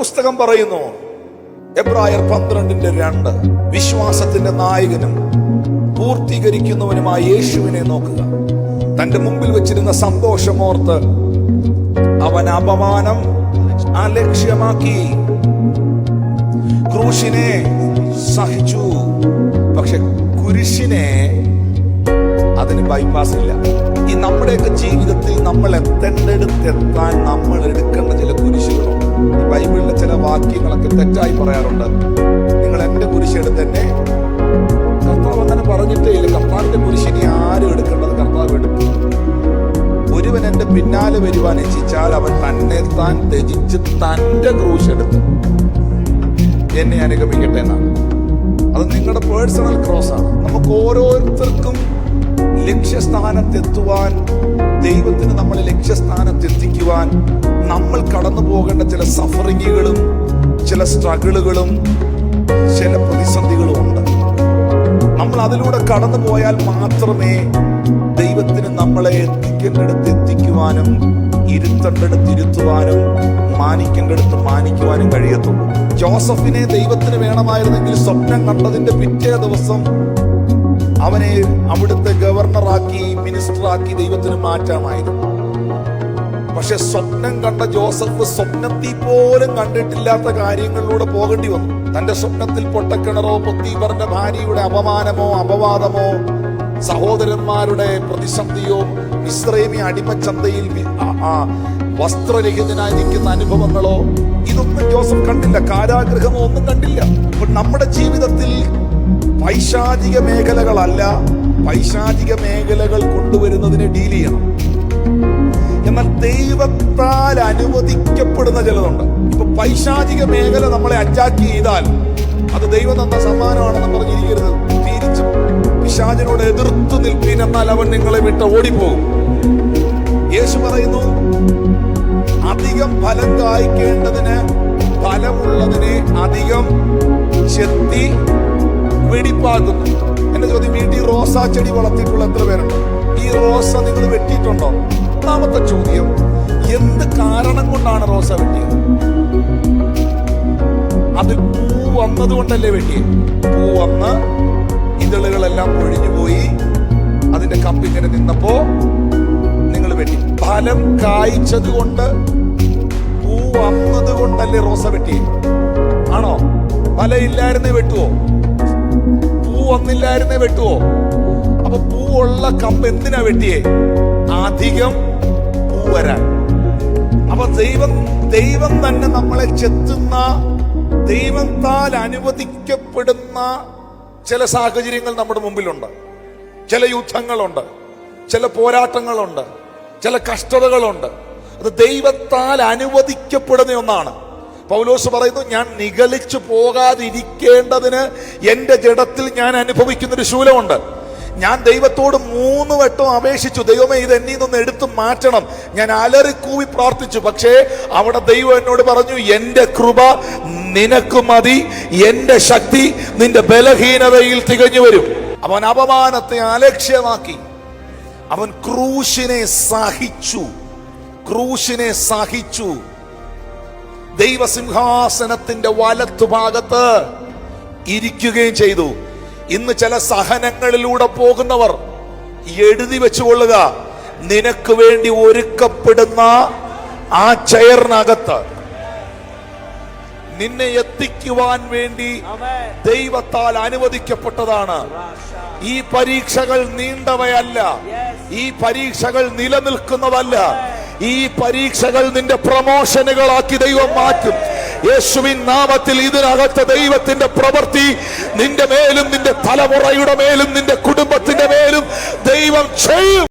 വേദപുസ്തകം പറയുന്നു, എബ്രായർ 12:2, വിശ്വാസത്തിന്റെ നായകനും പൂർത്തീകരിക്കുന്നവനുമായ യേശുവിനെ നോക്കുക. തന്റെ മുമ്പിൽ വെച്ചിരുന്ന സന്തോഷമോർത്ത് അവൻ അപമാനം അലക്ഷ്യമാക്കി, ക്രൂശിനെ സഹിച്ചു. പക്ഷെ കുരിശിനെ അതിന് ബൈപ്പാസ് ഇല്ല. ഈ നമ്മുടെയൊക്കെ ജീവിതത്തിൽ നമ്മൾ എത്തേണ്ടടുത്തെത്താൻ നമ്മൾ എടുക്കേണ്ട ചില കുരിശുകളുണ്ട്. ഈ ബൈബിളിലെ ചില വാക്യങ്ങളൊക്കെ തെറ്റായി പറയാറുണ്ട്. നിങ്ങൾ എന്റെ കുരിശെടുത്ത് തന്നെ, കർത്താവ് അങ്ങനെ പറഞ്ഞിട്ടേ ഇല്ല. കർത്താവിന്റെ കുരിശിനെ ആരും എടുക്കേണ്ടത് കർത്താവ് എടുത്തു. ഒരുവൻ എന്റെ പിന്നാലെ വരുവാൻ ഇച്ഛിച്ചാൽ അവൻ തന്നെ താൻ ത്യജിച്ച് തന്റെ ക്രൂശെടുത്ത് എന്നെ അനുഗമിക്കട്ടെ എന്നാണ്. അത് നിങ്ങളുടെ പേഴ്സണൽ ക്രോസാണ്. നമുക്ക് ഓരോരുത്തർക്കും ലക്ഷ്യസ്ഥാനത്തെത്തുവാൻ, ദൈവത്തിന് നമ്മളെ ലക്ഷ്യസ്ഥാനത്തെത്തിക്കുവാൻ നമ്മൾ കടന്നു പോകേണ്ട ചില സഫറിങ്ങുകളും ചില സ്ട്രഗിളുകളും ചില പ്രതിസന്ധികളും ഉണ്ട്. നമ്മൾ അതിലൂടെ കടന്നു പോയാൽ മാത്രമേ ദൈവത്തിന് നമ്മളെ എത്തിക്കേണ്ടടുത്ത് എത്തിക്കുവാനും ഇരുത്തേണ്ടടുത്ത് ഇരുത്തുവാനും മാനിക്കേണ്ടടുത്ത് മാനിക്കുവാനും കഴിയത്തുള്ളൂ. ജോസഫിനെ ദൈവത്തിന് വേണമായിരുന്നെങ്കിൽ സ്വപ്നം കണ്ടതിന്റെ പിറ്റേ ദിവസം അവനെ അവിടുത്തെ ഗവർണറാക്കി, മിനിസ്റ്ററാക്കി ദൈവത്തിന് മാറ്റാമായിരുന്നു. പക്ഷെ സ്വപ്നം കണ്ട ജോസഫ് സ്വപ്നത്തിൽ പോലും കണ്ടിട്ടില്ലാത്ത കാര്യങ്ങളിലൂടെ പോകേണ്ടി വന്നു. തന്റെ സ്വപ്നത്തിൽ പൊട്ടക്കിണറോ, പൊത്തീഫറിന്റെ ഭാര്യയുടെ അപമാനമോ അപവാദമോ, സഹോദരന്മാരുടെ പ്രതിസന്ധിയോ, മിസ്രൈമി അടിമച്ചന്തയിൽ വസ്ത്രരഹിതനായി നിൽക്കുന്ന അനുഭവങ്ങളോ, ഇതൊന്നും ജോസഫ് കണ്ടില്ല. കാരാഗൃഹമോ ഒന്നും കണ്ടില്ല. അപ്പോൾ നമ്മുടെ ജീവിതത്തിൽ പൈശാചിക മേഖലകളല്ല, പൈശാചിക മേഖലകൾ കൊണ്ടുവരുന്നതിനെ ഡീൽ ചെയ്യണം. എന്നാൽ ദൈവത്താൽ അനുവദിക്കപ്പെടുന്ന ചിലതുണ്ട്. ഇപ്പൊ പൈശാചിക മേഖല നമ്മളെ അറ്റാക്ക് ചെയ്താൽ അത് ദൈവം തന്ന സമ്മാനമാണെന്ന് പറഞ്ഞിരിക്കരുത്. തിരിച്ചും പിശാചിനോട് എതിർത്തു നിൽപ്പീൻ, എന്നാൽ അവൻ നിങ്ങളെ വിട്ട് ഓടിപ്പോകും. യേശു പറയുന്നു, അധികം ഫലം കായ്ക്കേണ്ടതിന് ഫലമുള്ളതിനെ അധികം ചെത്തി വെടിപ്പാക്കുന്നു. എന്റെ ചോദ്യം, വീട്ടിൽ റോസാ ചെടി വളർത്തിയിട്ടുള്ള എത്ര പേരുണ്ട്? ഈ റോസ നിങ്ങൾ വെട്ടിയിട്ടുണ്ടോ? ഒന്നാമത്തെ ചോദ്യം, എന്ത് കാരണം കൊണ്ടാണ് റോസ വെട്ടിയത്? അതിൽ പൂ വന്നതുകൊണ്ടല്ലേ വെട്ടിയത്? പൂ വന്ന് ഇതളുകളെല്ലാം പൊഴിഞ്ഞു പോയി, അതിന്റെ കമ്പിങ്ങനെ നിന്നപ്പോ നിങ്ങൾ വെട്ടി. ഫലം കായ്ച്ചത് കൊണ്ട്, പൂ വന്നത് കൊണ്ടല്ലേ റോസ വെട്ടിയത്? ആണോ? ഫലം ഇല്ലായിരുന്നേ വെട്ടുവോ? പൂ വന്നില്ലായിരുന്നേ വെട്ടുവോ? അപ്പൊ പൂവുള്ള കമ്പ് എന്തിനാ വെട്ടിയേ? അധികം പൂ വരാൻ. അപ്പൊ ദൈവം തന്നെ നമ്മളെ ചെത്തുന്ന, ദൈവത്താൽ അനുവദിക്കപ്പെടുന്ന ചില സാഹചര്യങ്ങൾ നമ്മുടെ മുമ്പിലുണ്ട്. ചില യുദ്ധങ്ങളുണ്ട്, ചില പോരാട്ടങ്ങളുണ്ട്, ചില കഷ്ടതകളുണ്ട്. അത് ദൈവത്താൽ അനുവദിക്കപ്പെടുന്ന ഒന്നാണ്. പൗലോസ് പറയുന്നു, ഞാൻ നിഗളിച്ചു പോകാതിരിക്കേണ്ടതിന് എന്റെ ജഡത്തിൽ ഞാൻ അനുഭവിക്കുന്നൊരു ശൂലമുണ്ട്. ഞാൻ ദൈവത്തോട് 3 വട്ടം അപേക്ഷിച്ചു, ദൈവമേ ഇത് എന്നിൽ നിന്ന് എടുത്തു മാറ്റണം. ഞാൻ അലറിക്കൂവി പ്രാർത്ഥിച്ചു. പക്ഷേ അവിടെ ദൈവം എന്നോട് പറഞ്ഞു, എന്റെ കൃപ നിനക്ക് മതി, എന്റെ ശക്തി നിന്റെ ബലഹീനതയിൽ തികഞ്ഞു വരും. അവൻ അപമാനത്തെ അലക്ഷ്യമാക്കി, അവൻ ക്രൂശിനെ സഹിച്ചു. ക്രൂശിനെ സഹിച്ചു. ദൈവസിംഹാസനത്തിന്റെ വലത്തുഭാഗത്ത് ഇരിക്കുകയും ചെയ്തു. ഇന്ന് ചില സഹനങ്ങളിലൂടെ പോകുന്നവർ എഴുതി വെച്ചുകൊള്ളുക, നിനക്ക് വേണ്ടി ഒരുക്കപ്പെടുന്ന ആ ചെയറിനകത്ത് നിന്നെ എത്തിക്കുവാൻ വേണ്ടി ദൈവത്താൽ അനുവദിക്കപ്പെട്ടതാണ്. ഈ പരീക്ഷകൾ നീണ്ടവയല്ല, ഈ പരീക്ഷകൾ നിലനിൽക്കുന്നതല്ല. ഈ പരീക്ഷകൾ നിന്റെ പ്രമോഷനുകളാക്കി ദൈവം മാറ്റും. യേശുവിൻ നാമത്തിൽ ഇതിനകത്ത് ദൈവത്തിന്റെ പ്രവൃത്തി നിന്റെ മേലും, നിന്റെ തലമുറയുടെ മേലും, നിന്റെ കുടുംബത്തിന്റെ മേലും ദൈവം ചെയ്യും.